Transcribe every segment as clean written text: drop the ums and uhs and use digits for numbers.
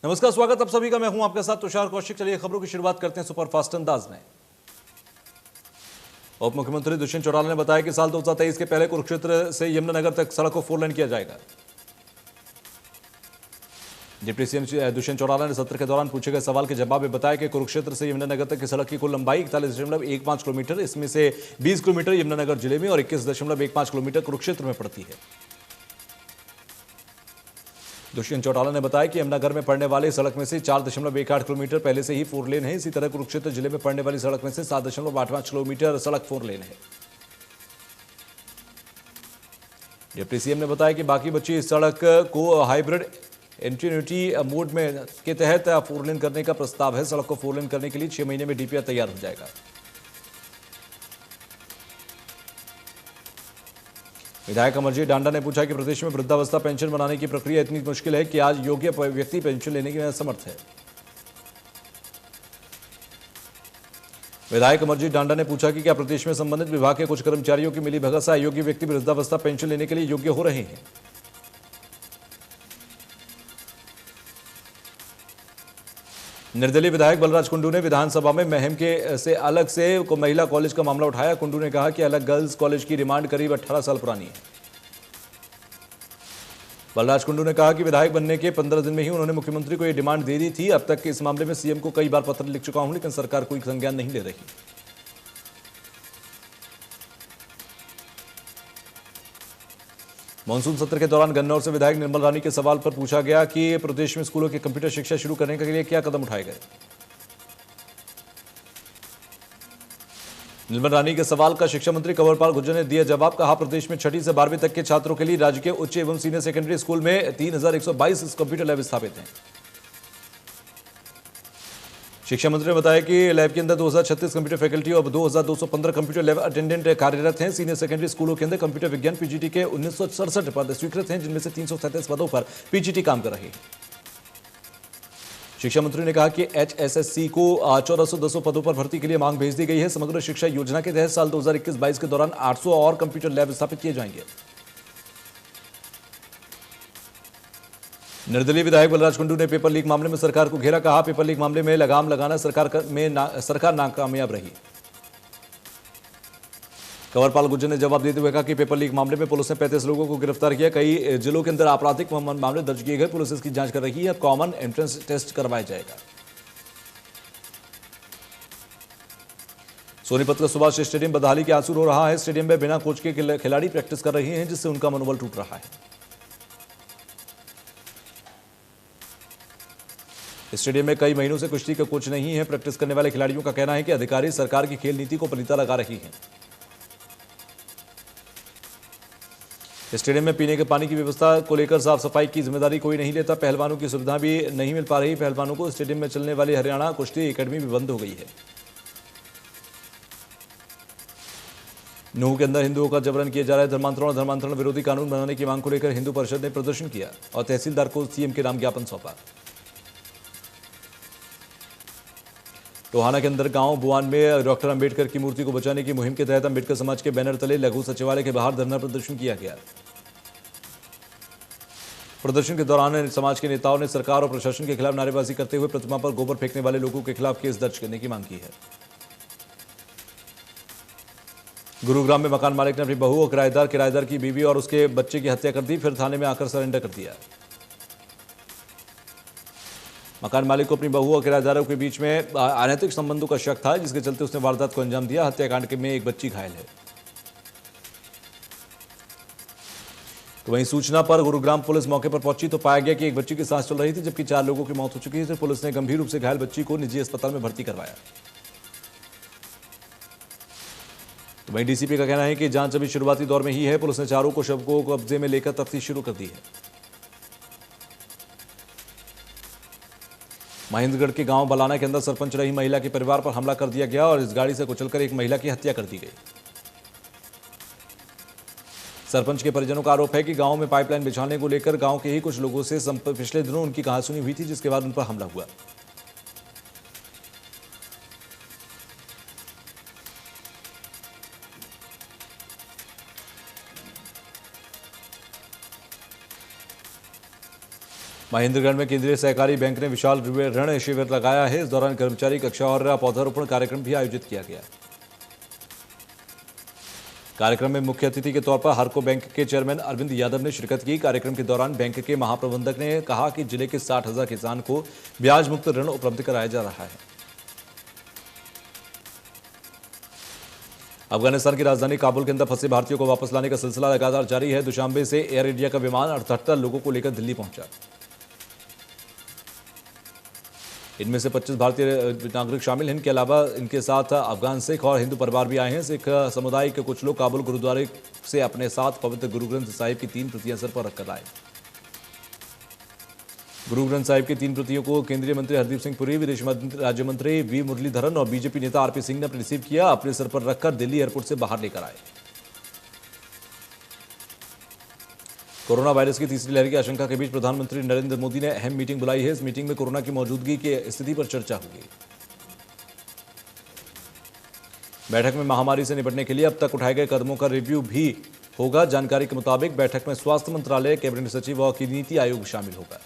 नमस्कार, स्वागत आप सभी का। मैं हूं आपके साथ तुषार कौशिक। चलिए खबरों की शुरुआत करते हैं सुपरफास्ट अंदाज में। उप मुख्यमंत्री दुष्यंत चौटाला ने बताया कि साल 2023 के पहले कुरुक्षेत्र से यमुनानगर तक सड़क को 4 लेन किया जाएगा। डिप्टी सीएम दुष्यंत चौटाला ने सत्र के दौरान पूछे गए सवाल के जवाब में बताया कि कुरुक्षेत्र से यमुनानगर तक की सड़क की कुल लंबाई 41.15 किलोमीटर, इसमें से 20 किलोमीटर यमुनानगर जिले में और 21.15 किलोमीटर कुरुक्षेत्र में पड़ती है। दुष्यंत चौटाला ने बताया कि यमुनानगर में पड़ने वाली सड़क में से 4.18 किलोमीटर पहले से ही 4 लेन है। इसी तरह कुरुक्षेत्र जिले में पड़ने वाली सड़क में से 7.85 किलोमीटर सड़क 4 लेन है। डिप्टी सीएम ने बताया कि बाकी बची इस सड़क को हाइब्रिड इंटीग्रिटी मोड में के तहत 4 लेन करने का प्रस्ताव है। सड़क को 4 लेन करने के लिए 6 महीने में डीपीआर तैयार हो जाएगा। विधायक अमरजीत डांडा ने पूछा कि प्रदेश में वृद्धावस्था पेंशन बनाने की प्रक्रिया इतनी मुश्किल है कि आज योग्य व्यक्ति पेंशन लेने के लिए असमर्थ है। विधायक अमरजीत डांडा ने पूछा कि क्या प्रदेश में संबंधित विभाग के कुछ कर्मचारियों की मिलीभगत से अयोग्य व्यक्ति वृद्धावस्था पेंशन लेने के लिए योग्य हो रहे हैं। निर्दलीय विधायक बलराज कुंडू ने विधानसभा में महम के से अलग से महिला कॉलेज का मामला उठाया। कुंडू ने कहा कि अलग गर्ल्स कॉलेज की डिमांड करीब 18 साल पुरानी है। बलराज कुंडू ने कहा कि विधायक बनने के 15 दिन में ही उन्होंने मुख्यमंत्री को यह डिमांड दे दी थी। अब तक इस मामले में सीएम को कई बार पत्र लिख चुका हूं, लेकिन सरकार कोई संज्ञान नहीं ले रही। मानसून सत्र के दौरान गन्नौर से विधायक निर्मल रानी के सवाल पर पूछा गया कि प्रदेश में स्कूलों की कंप्यूटर शिक्षा शुरू करने के लिए क्या कदम उठाए गए। निर्मल रानी के सवाल का शिक्षा मंत्री कंवरपाल गुर्जर ने दिया जवाब। कहा, प्रदेश में 6ठी से 12वीं तक के छात्रों के लिए राज्य के उच्च एवं सीनियर सेकेंडरी स्कूल में 3122 कंप्यूटर लैब स्थापित हैं। शिक्षा मंत्री ने बताया कि लैब के अंदर 2036 कंप्यूटर फैकल्टी और 2215 कंप्यूटर लैब अटेंडेंट कार्यरत हैं। सीनियर सेकेंडरी स्कूलों के अंदर कंप्यूटर विज्ञान पीजीटी के 1967 पद स्वीकृत हैं, जिनमें से 337 पदों पर पीजीटी काम कर रहे हैं। शिक्षा मंत्री ने कहा कि एचएसएससी को 1410 पदों पर भर्ती के लिए मांग भेज दी गई है। समग्र शिक्षा योजना के तहत साल 2021-22 के दौरान 800 और कंप्यूटर लैब स्थापित किए जाएंगे। निर्दलीय विधायक बलराज कुंडू ने पेपर लीक मामले में सरकार को घेरा। कहा, पेपर लीक मामले में लगाम लगाना सरकार नाकामयाब रही। कंवरपाल गुर्जर ने जवाब देते हुए कहा कि पेपर लीक मामले में पुलिस ने 35 लोगों को गिरफ्तार किया। कई जिलों के अंदर आपराधिक मामले दर्ज किए गए। पुलिस इसकी जांच कर रही है। कॉमन एंट्रेंस टेस्ट करवाया जाएगा। सोनीपत का सुभाष स्टेडियम बदहाली के आंसू रो रहा है। स्टेडियम में बिना कोच के खिलाड़ी प्रैक्टिस कर रहे हैं, जिससे उनका मनोबल टूट रहा है। स्टेडियम में कई महीनों से कुश्ती का कोच नहीं है। प्रैक्टिस करने वाले खिलाड़ियों का कहना है कि अधिकारी सरकार की खेल नीति को पलीता लगा रही हैं। स्टेडियम में पीने के पानी की व्यवस्था को लेकर साफ सफाई की जिम्मेदारी कोई नहीं लेता। पहलवानों की सुविधा भी नहीं मिल पा रही। पहलवानों को स्टेडियम में चलने वाली हरियाणा कुश्ती एकेडमी भी बंद हो गई है। नूह के अंदर हिंदुओं का जबरन किया जा रहा है। धर्मांतरण और धर्मांतरण विरोधी कानून बनाने की मांग को लेकर हिंदू परिषद ने प्रदर्शन किया और तहसीलदार को सीएम के नाम ज्ञापन सौंपा। टोहाना के अंदर गांव बुआन में डॉक्टर अंबेडकर की मूर्ति को बचाने की मुहिम के तहत अंबेडकर समाज के बैनर तले लघु सचिवालय के बाहर धरना प्रदर्शन किया गया। प्रदर्शन के दौरान समाज के नेताओं ने सरकार और प्रशासन के खिलाफ नारेबाजी करते हुए प्रतिमा पर गोबर फेंकने वाले लोगों के खिलाफ केस दर्ज करने की मांग की है। गुरुग्राम में मकान मालिक ने अपनी बहू और किराएदार की बीवी और उसके बच्चे की हत्या कर दी, फिर थाने में आकर सरेंडर कर दिया। मकान मालिक को अपनी बहू और किराएदारों के बीच में अनैतिक संबंधों का शक था, जिसके चलते उसने वारदात को अंजाम दिया। हत्याकांड में एक बच्ची घायल है। तो वहीं सूचना पर गुरुग्राम पुलिस मौके पर पहुंची तो पाया गया कि एक बच्ची की सांस चल रही थी, जबकि 4 लोगों की मौत हो चुकी थी। पुलिस ने गंभीर रूप से घायल बच्ची को निजी अस्पताल में भर्ती करवाया। तो वहीं डीसीपी का कहना है कि जांच अभी शुरुआती दौर में ही है। पुलिस ने चारों को शव को कब्जे में लेकर तफ्तीश शुरू कर दी है। महेंद्रगढ़ के गांव बलाना के अंदर सरपंच रही महिला के परिवार पर हमला कर दिया गया और इस गाड़ी से कुचलकर एक महिला की हत्या कर दी गई। सरपंच के परिजनों का आरोप है कि गांव में पाइपलाइन बिछाने को लेकर गांव के ही कुछ लोगों से पिछले दिनों उनकी कहासुनी हुई थी, जिसके बाद उन पर हमला हुआ। महेंद्रगढ़ में केंद्रीय सहकारी बैंक ने विशाल ऋण शिविर लगाया है। इस दौरान कर्मचारी कक्षा और पौधारोपण कार्यक्रम भी आयोजित किया गया। कार्यक्रम में मुख्य अतिथि के तौर पर हरको बैंक के चेयरमैन अरविंद यादव ने शिरकत की। कार्यक्रम के दौरान बैंक के महाप्रबंधक ने कहा कि जिले के 60,000 किसान को ब्याज मुक्त ऋण उपलब्ध कराया जा रहा है। अफगानिस्तान की राजधानी काबुल के अंदर फंसे भारतीयों को वापस लाने का सिलसिला लगातार जारी है। दुशांबे से एयर इंडिया का विमान 78 लोगों को लेकर दिल्ली पहुंचा। इनमें से 25 भारतीय नागरिक शामिल हैं। इनके अलावा इनके साथ अफगान सिख और हिंदू परिवार भी आए हैं। सिख समुदाय के कुछ लोग काबुल गुरुद्वारे से अपने साथ पवित्र गुरु ग्रंथ साहिब की 3 प्रतियां सर पर रखकर आए। गुरु ग्रंथ साहिब की 3 प्रतियों को केंद्रीय मंत्री हरदीप सिंह पुरी, विदेश राज्य मंत्री वी मुरलीधरन और बीजेपी नेता आरपी सिंह ने रिसीव किया। अपने सर पर रखकर दिल्ली एयरपोर्ट से बाहर लेकर आए। कोरोना वायरस की तीसरी लहर की आशंका के बीच प्रधानमंत्री नरेंद्र मोदी ने अहम मीटिंग बुलाई है। इस मीटिंग में कोरोना की मौजूदगी की स्थिति पर चर्चा होगी। बैठक में महामारी से निपटने के लिए अब तक उठाए गए कदमों का रिव्यू भी होगा। जानकारी के मुताबिक बैठक में स्वास्थ्य मंत्रालय, कैबिनेट सचिव और नीति आयोग शामिल होगा।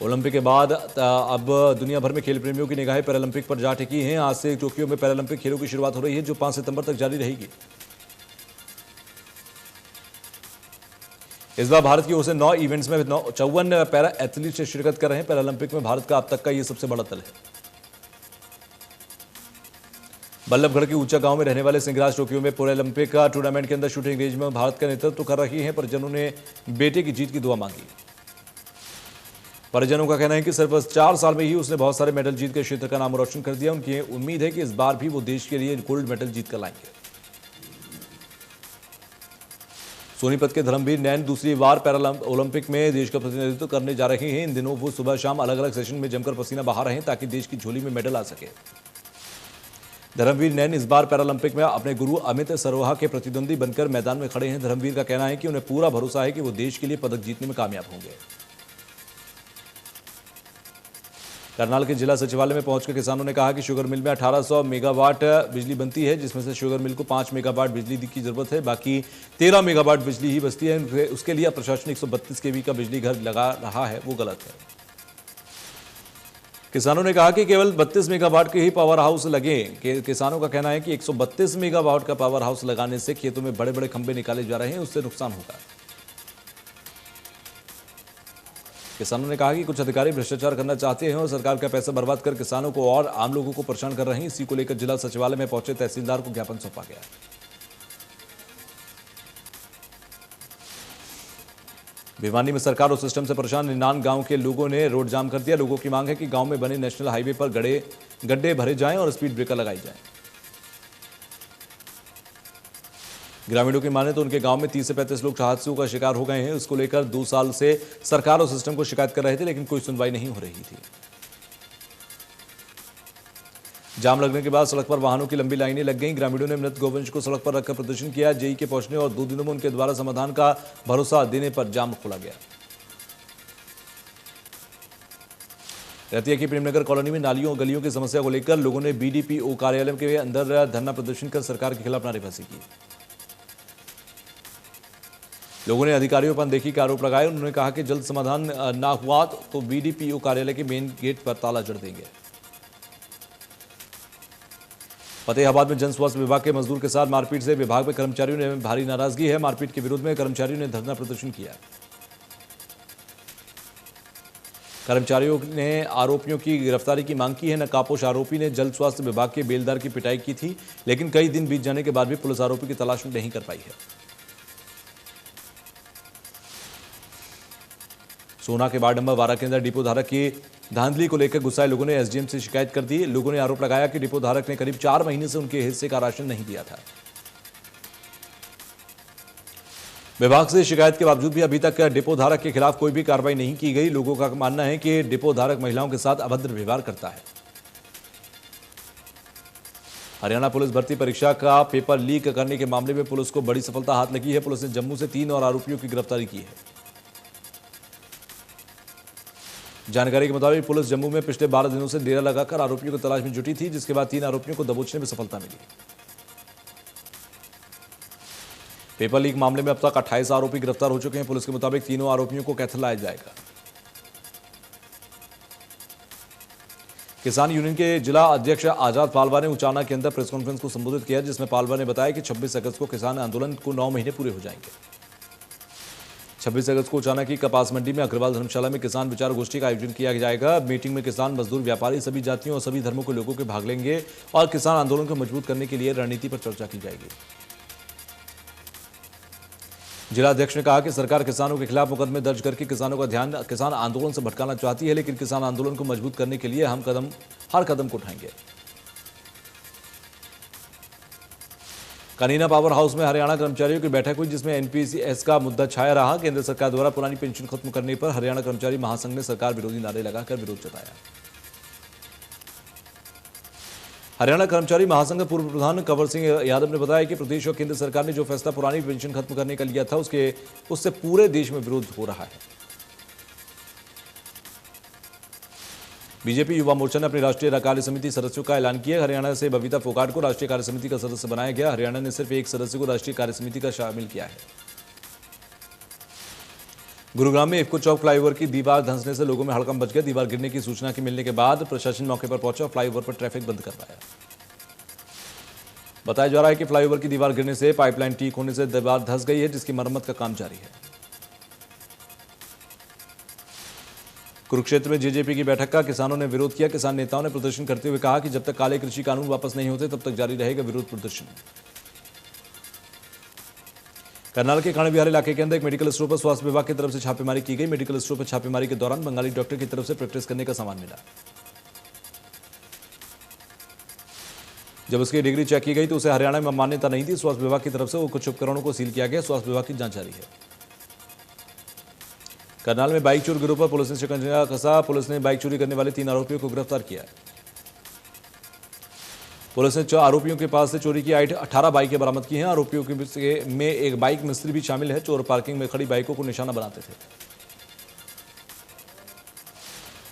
ओलंपिक के बाद अब दुनिया भर में खेल प्रेमियों की निगाहें पैरालंपिक पर जा टिकी हैं। आज से टोक्यो में पैरालंपिक खेलों की शुरुआत हो रही है, जो 5 सितंबर तक जारी रहेगी। इस बार भारत की ओर से 9 इवेंट्स में 54 पैरा एथलीट शिरकत कर रहे हैं। पैरालंपिक में भारत का अब तक का यह सबसे बड़ा दल है। बल्लभगढ़ के ऊंचा गांव में रहने वाले सिंगराज टोक्यो में पैरालंपिक का टूर्नामेंट के अंदर शूटिंग रेंज में भारत का नेतृत्व कर रही हैं। परिजनों ने बेटे की जीत की दुआ मांगी। परिजनों का कहना है कि सिर्फ 4 साल में ही उसने बहुत सारे मेडल जीत के क्षेत्र का नाम रोशन कर दिया। उनकी उम्मीद है कि इस बार भी वो देश के लिए गोल्ड मेडल जीत कर लाएंगे। सोनीपत के धर्मवीर नैन दूसरी बार ओलंपिक में देश का प्रतिनिधित्व करने जा रहे हैं। इन दिनों वो सुबह शाम अलग अलग सेशन में जमकर पसीना बहा रहे हैं ताकि देश की झोली में मेडल आ सके। धर्मवीर नैन इस बार पैरालंपिक में अपने गुरु अमित सरोहा के प्रतिद्वंदी बनकर मैदान में खड़े हैं। धर्मवीर का कहना है कि उन्हें पूरा भरोसा है कि वो देश के लिए पदक जीतने में कामयाब होंगे। करनाल के जिला सचिवालय में पहुंचकर किसानों ने कहा कि शुगर मिल में 1800 मेगावाट बिजली बनती है, जिसमें से शुगर मिल को 5 मेगावाट बिजली की जरूरत है, बाकी 13 मेगावाट बिजली ही बचती है। उसके लिए प्रशासन 132 केवी का बिजली घर लगा रहा है, वो गलत है। किसानों ने कहा कि केवल 32 मेगावाट के ही पावर हाउस लगे। किसानों का कहना है कि 132 मेगावाट का पावर हाउस लगाने से खेतों में बड़े बड़े खंभे निकाले जा रहे हैं, उससे नुकसान होगा। किसानों ने कहा कि कुछ अधिकारी भ्रष्टाचार करना चाहते हैं और सरकार का पैसा बर्बाद कर किसानों को और आम लोगों को परेशान कर रहे हैं। इसी को लेकर जिला सचिवालय में पहुंचे तहसीलदार को ज्ञापन सौंपा गया। भिवानी में सरकार और सिस्टम से परेशान निनान गांव के लोगों ने रोड जाम कर दिया। लोगों की मांग है कि गांव में बने नेशनल हाईवे पर गड्ढे भरे जाएं और स्पीड ब्रेकर लगाई जाए। ग्रामीणों की माने तो उनके गांव में 30 से 35 लोग हादसों का शिकार हो गए हैं। इसको लेकर 2 साल से सरकार और सिस्टम को शिकायत कर रहे थे, लेकिन कोई सुनवाई नहीं हो रही थी। जाम लगने के बाद सड़क पर वाहनों की लंबी लाइनें लग गईं। ग्रामीणों ने मृत गोवंश को सड़क पर रखकर प्रदर्शन किया। जेई के पहुंचने और 2 दिनों में उनके द्वारा समाधान का भरोसा देने पर जाम खोला गया। रतिया की प्रेमनगर कॉलोनी में नालियों और गलियों की समस्या को लेकर लोगों ने बीडीपीओ कार्यालय के अंदर धरना प्रदर्शन कर सरकार के खिलाफ नारेबाजी की। लोगों ने अधिकारियों पर अनदेखी के आरोप लगाए। उन्होंने कहा कि जल्द समाधान ना हुआ तो बीडीपीओ कार्यालय के मेन गेट पर ताला जड़ देंगे। फतेहाबाद में जन स्वास्थ्य विभाग के मजदूर के साथ मारपीट से विभाग में कर्मचारियों ने भारी नाराजगी है। मारपीट के विरोध में कर्मचारियों ने धरना प्रदर्शन किया। कर्मचारियों ने आरोपियों की गिरफ्तारी की मांग की है। नकाबपोश आरोपी ने जल स्वास्थ्य विभाग के बेलदार की पिटाई की थी, लेकिन कई दिन बीत जाने के बाद भी पुलिस आरोपी की तलाश नहीं कर पाई है। सोना के बारडंबा वारा के अंदर डिपो धारक की धांधली को लेकर गुस्साए लोगों ने एसडीएम से शिकायत कर दी। लोगों ने आरोप लगाया कि डिपो धारक ने करीब 4 महीने से उनके हिस्से का राशन नहीं दिया था। विभाग से शिकायत के बावजूद भी अभी तक डिपो धारक के खिलाफ कोई भी कार्रवाई नहीं की गई। लोगों का मानना है कि डिपो धारक महिलाओं के साथ अभद्र व्यवहार करता है। हरियाणा पुलिस भर्ती परीक्षा का पेपर लीक करने के मामले में पुलिस को बड़ी सफलता हाथ लगी है। पुलिस ने जम्मू से 3 और आरोपियों की गिरफ्तारी की है। जानकारी के मुताबिक पुलिस जम्मू में पिछले 12 दिनों से डेरा लगाकर आरोपियों की तलाश में जुटी थी, जिसके बाद 3 आरोपियों को दबोचने में सफलता मिली। पेपर लीक मामले में अब तक 28 आरोपी गिरफ्तार हो चुके हैं। पुलिस के मुताबिक तीनों आरोपियों को कैथल लाया जाएगा। किसान यूनियन के जिला अध्यक्ष आजाद पालवा ने उचाना के अंदर प्रेस कॉन्फ्रेंस को संबोधित किया, जिसमें पालवा ने बताया कि 26 अगस्त को किसान आंदोलन को 9 महीने पूरे हो जाएंगे। 26 अगस्त को उचाना की कपास मंडी में अग्रवाल धर्मशाला में किसान विचार गोष्ठी का आयोजन किया जाएगा। मीटिंग में किसान, मजदूर, व्यापारी, सभी जातियों और सभी धर्मों के लोगों के भाग लेंगे और किसान आंदोलन को मजबूत करने के लिए रणनीति पर चर्चा की जाएगी। जिला अध्यक्ष ने कहा कि सरकार किसानों के खिलाफ मुकदमे दर्ज करके किसानों का ध्यान किसान आंदोलन से भटकाना चाहती है, लेकिन किसान आंदोलन को मजबूत करने के लिए हम हर कदम को उठाएंगे। कनीना पावर हाउस में हरियाणा कर्मचारियों की बैठक हुई, जिसमें एनपीएस का मुद्दा छाया रहा। केंद्र सरकार द्वारा पुरानी पेंशन खत्म करने पर हरियाणा कर्मचारी महासंघ ने सरकार विरोधी नारे लगाकर विरोध जताया। हरियाणा कर्मचारी महासंघ पूर्व प्रधान कंवर सिंह यादव ने बताया कि प्रदेश और केंद्र सरकार ने जो फैसला पुरानी पेंशन खत्म करने का लिया था, उससे पूरे देश में विरोध हो रहा है। बीजेपी युवा मोर्चा ने अपनी राष्ट्रीय कार्य समिति सदस्यों का ऐलान किया। हरियाणा से बबीता फोगाट को राष्ट्रीय कार्य समिति का सदस्य बनाया गया। हरियाणा ने सिर्फ एक सदस्य को राष्ट्रीय कार्य समिति का शामिल किया है। गुरुग्राम में इफ्को चौक फ्लाईओवर की दीवार धंसने से लोगों में हड़कंप मच गया। दीवार गिरने की सूचना के मिलने के बाद प्रशासन मौके पर पहुंचा, फ्लाईओवर पर ट्रैफिक बंद करवाया। बताया जा रहा है कि फ्लाईओवर की दीवार गिरने से पाइपलाइन लीक होने से दीवार धंस गई है, जिसकी मरम्मत का काम जारी है। कुरुक्षेत्र में जेजेपी की बैठक का किसानों ने विरोध किया। किसान नेताओं ने प्रदर्शन करते हुए कहा कि जब तक काले कृषि कानून वापस नहीं होते तब तक जारी रहेगा विरोध प्रदर्शन। करनाल के कांड बिहार इलाके के अंदर एक मेडिकल स्टोर पर स्वास्थ्य विभाग की तरफ से छापेमारी की गई। मेडिकल स्टोर पर छापेमारी के दौरान बंगाली डॉक्टर की तरफ से प्रैक्टिस करने का सामान मिला। जब उसकी डिग्री चेक की गई तो उसे हरियाणा में मान्यता नहीं थी। स्वास्थ्य विभाग की तरफ से वो कुछ उपकरणों को सील किया गया। स्वास्थ्य विभाग की जांच जारी है। करनाल में बाइक चोर गिरोह पर पुलिस ने शिकंजा कसा। पुलिस ने बाइक चोरी करने वाले 3 आरोपियों को गिरफ्तार किया है। पुलिस ने 4 आरोपियों के पास से चोरी की 18 बाइकें बरामद की हैं। आरोपियों में एक बाइक मिस्त्री भी शामिल है। चोर पार्किंग में खड़ी बाइकों को निशाना बनाते थे।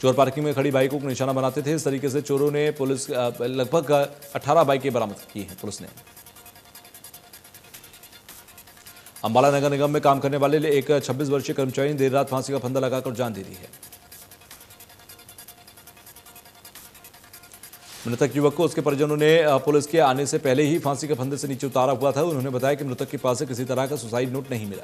चोर पार्किंग में खड़ी बाइकों को निशाना बनाते थे। इस तरीके से चोरों ने पुलिस लगभग 18 बाइकें बरामद की हैं पुलिस ने। अंबाला नगर निगम में काम करने वाले एक 26 वर्षीय कर्मचारी ने देर रात फांसी का फंदा लगाकर जान दे दी है। मृतक युवक को उसके परिजनों ने पुलिस के आने से पहले ही फांसी के फंदे से नीचे उतारा हुआ था। उन्होंने बताया कि मृतक के पास से किसी तरह का सुसाइड नोट नहीं मिला।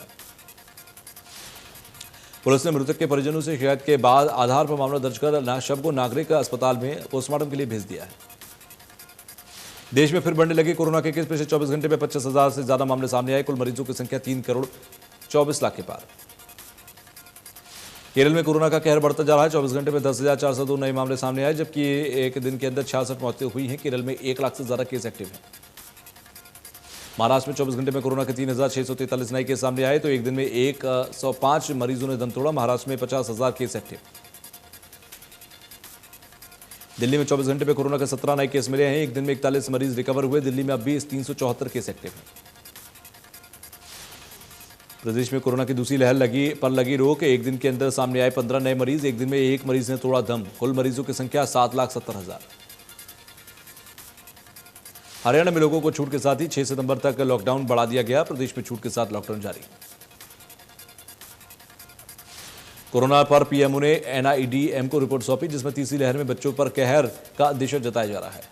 पुलिस ने मृतक के परिजनों से शिकायत के बाद आधार पर मामला दर्ज कर शव को नागरिक अस्पताल में पोस्टमार्टम के लिए भेज दिया है। देश में फिर बढ़ने लगे कोरोना के केस। पिछले 24 घंटे में 25,000 से ज्यादा मामले सामने आए। कुल मरीजों की संख्या 3 करोड़ 24 लाख के पार। केरल में कोरोना का कहर बढ़ता जा रहा है। 24 घंटे में 10,402 नए मामले सामने आए, जबकि एक दिन के अंदर 66 मौतें हुई हैं। केरल में 1 लाख से ज्यादा केस एक्टिव हैं। महाराष्ट्र में 24 घंटे में कोरोना के 3,643 नए केस सामने आए, तो एक दिन में 105 मरीजों ने दम तोड़ा। महाराष्ट्र में 50,000 केस एक्टिव। दिल्ली में 24 घंटे में कोरोना के 17 नए केस मिले हैं। एक दिन में 41 मरीज रिकवर हुए। दिल्ली में अब भी 374 केस एक्टिव हैं। प्रदेश में कोरोना की दूसरी लहर लगी रोक। एक दिन के अंदर सामने आए 15 नए मरीज। एक दिन में एक मरीज ने तोड़ा दम। कुल मरीजों की संख्या 7,70,000। हरियाणा में लोगों को छूट के साथ ही 6 सितंबर तक लॉकडाउन बढ़ा दिया गया। प्रदेश में छूट के साथ लॉकडाउन जारी। कोरोना पर पीएमओ ने एनआईडीएम को रिपोर्ट सौंपी, जिसमें तीसरी लहर में बच्चों पर कहर का अंदेशा जताया जा रहा है।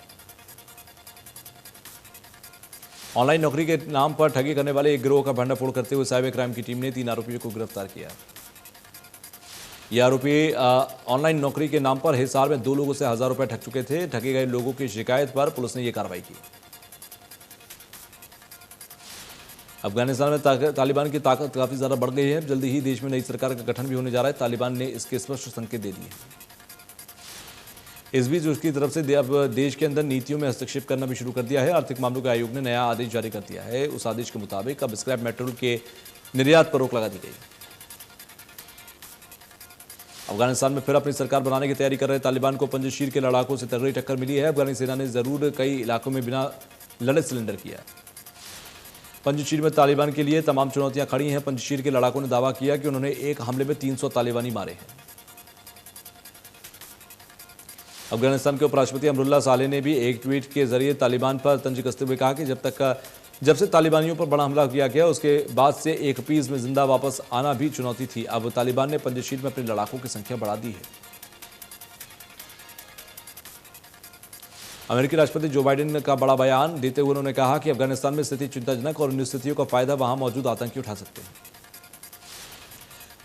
ऑनलाइन नौकरी के नाम पर ठगी करने वाले एक गिरोह का भंडाफोड़ करते हुए साइबर क्राइम की टीम ने 3 आरोपियों को गिरफ्तार किया। ये आरोपी ऑनलाइन नौकरी के नाम पर हिसार में 2 लोगों से 1,000 रुपए ठग चुके थे। ठगे गए लोगों की शिकायत पर पुलिस ने यह कार्रवाई की। अफगानिस्तान में तालिबान की ताकत काफी ज्यादा बढ़ गई है। जल्दी ही देश में नई सरकार का गठन भी होने जा रहा है। तालिबान ने इसके स्पष्ट संकेत दे दिए। इस बीच उसकी तरफ से अब देश के अंदर नीतियों में हस्तक्षेप करना भी शुरू कर दिया है। आर्थिक मामलों के आयोग ने नया आदेश जारी कर दिया है। उस आदेश के मुताबिक अब स्क्रैप मेटल के निर्यात पर रोक लगा दी गई। अफगानिस्तान में फिर अपनी सरकार बनाने की तैयारी कर रहे तालिबान को पंजशीर के लड़ाकों से तगड़ी टक्कर मिली है। अफगानी सेना ने जरूर कई इलाकों में बिना लड़े सिलेंडर किया। पंजशीर में तालिबान के लिए तमाम चुनौतियां खड़ी हैं। पंजशीर के लड़ाकों ने दावा किया कि उन्होंने एक हमले में 300 तालिबानी मारे हैं। अफगानिस्तान के उपराष्ट्रपति अमरुल्लाह सालेह ने भी एक ट्वीट के जरिए तालिबान पर तंज कसते हुए कहा कि जब तक जब से तालिबानियों पर बड़ा हमला किया गया उसके बाद से एक पीस में जिंदा वापस आना भी चुनौती थी। अब तालिबान ने पंजशीर में अपने लड़ाकों की संख्या बढ़ा दी है। अमेरिकी राष्ट्रपति जो बाइडेन का बड़ा बयान देते हुए उन्होंने कहा कि अफगानिस्तान में स्थिति चिंताजनक और इन स्थितियों का फायदा वहां मौजूद आतंकी उठा सकते हैं।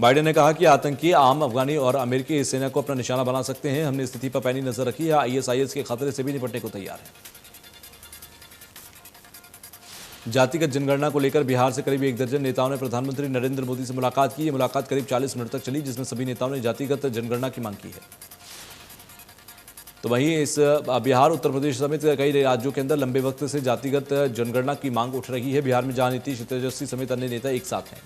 बाइडेन ने कहा कि आतंकी आम अफगानी और अमेरिकी सेना को अपना निशाना बना सकते हैं। हमने स्थिति पर पैनी नजर रखी है, आईएसआईएस के खतरे से भी निपटने को तैयार है। जातिगत जनगणना को लेकर बिहार से करीब 1 दर्जन नेताओं ने प्रधानमंत्री नरेंद्र मोदी से मुलाकात की। ये मुलाकात करीब 40 मिनट तक चली, जिसमें सभी नेताओं ने जातिगत जनगणना की मांग की है। तो वहीं इस बिहार, उत्तर प्रदेश समेत कई राज्यों के अंदर लंबे वक्त से जातिगत जनगणना की मांग उठ रही है। बिहार में जहां नीतीश, तेजस्वी समेत अन्य नेता एक साथ हैं।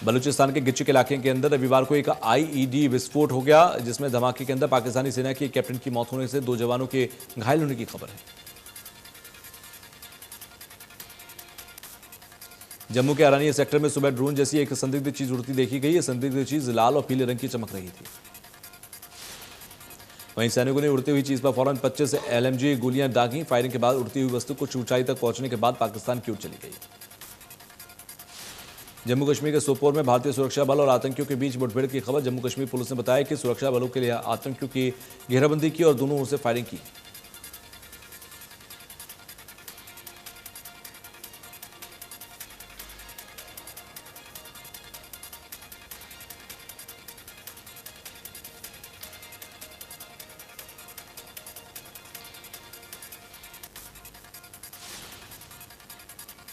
बलूचिस्तान के गिचिक इलाके के अंदर रविवार को एक आईईडी विस्फोट हो गया, जिसमें धमाके के अंदर पाकिस्तानी सेना के कैप्टन की मौत होने से 2 जवानों के घायल होने की खबर है। जम्मू के अरानिया सेक्टर में सुबह ड्रोन जैसी एक संदिग्ध चीज उड़ती देखी गई। यह संदिग्ध चीज लाल और पीले रंग की चमक रही थी। वहीं सैनिकों ने उड़ती हुई चीज पर फौरन 25 LMG गोलियां दागी। फायरिंग के बाद उड़ती हुई वस्तु कुछ ऊंचाई तक पहुंचने के बाद पाकिस्तान की ओर चली गई। जम्मू कश्मीर के सोपोर में भारतीय सुरक्षा बल और आतंकियों के बीच मुठभेड़ की खबर। जम्मू कश्मीर पुलिस ने बताया कि सुरक्षा बलों के लिए आतंकियों की घेराबंदी की और दोनों ओर से फायरिंग की।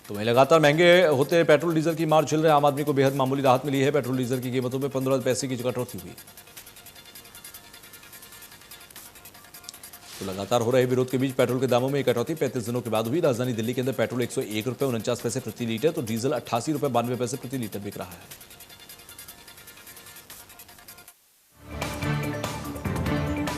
तो वहीं लगातार महंगे होते पेट्रोल डीजल की मार झेल रहे आम आदमी को बेहद मामूली राहत मिली है। पेट्रोल डीजल की कीमतों में 15 पैसे की कटौती हुई। तो लगातार हो रहे विरोध के बीच पेट्रोल के दामों में कटौती 35 दिनों के बाद हुई। राजधानी दिल्ली के अंदर पेट्रोल 101 रुपये 49 पैसे प्रति लीटर, तो डीजल 88 रुपये 92 पैसे प्रति लीटर बिक रहा है।